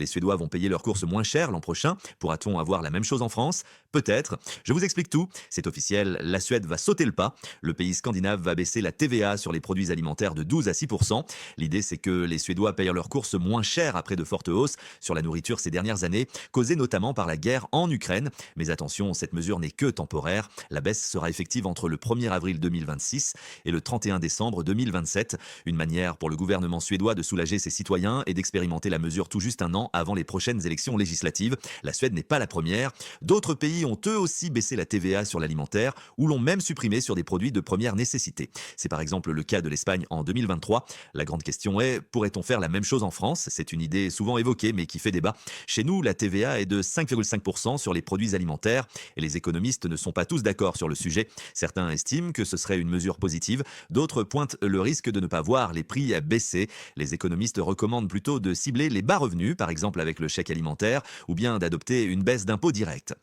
Les Suédois vont payer leurs courses moins cher l'an prochain. Pourra-t-on avoir la même chose en France? Peut-être. Je vous explique tout. C'est officiel, la Suède va sauter le pas. Le pays scandinave va baisser la TVA sur les produits alimentaires de 12 à 6%. L'idée, c'est que les Suédois payent leurs courses moins cher après de fortes hausses sur la nourriture ces dernières années, causées notamment par la guerre en Ukraine. Mais attention, cette mesure n'est que temporaire. La baisse sera effective entre le 1er avril 2026 et le 31 décembre 2027. Une manière pour le gouvernement suédois de soulager ses citoyens et d'expérimenter la mesure tout juste un an avant les prochaines élections législatives. La Suède n'est pas la première. D'autres pays ont eux aussi baissé la TVA sur l'alimentaire ou l'ont même supprimé sur des produits de première nécessité. C'est par exemple le cas de l'Espagne en 2023. La grande question est, pourrait-on faire la même chose en France? C'est une idée souvent évoquée mais qui fait débat. Chez nous, la TVA est de 5,5% sur les produits alimentaires et les économistes ne sont pas tous d'accord sur le sujet. Certains estiment que ce serait une mesure positive, d'autres pointent le risque de ne pas voir les prix baisser. Les économistes recommandent plutôt de cibler les bas revenus, par exemple avec le chèque alimentaire, ou bien d'adopter une baisse d'impôts directs.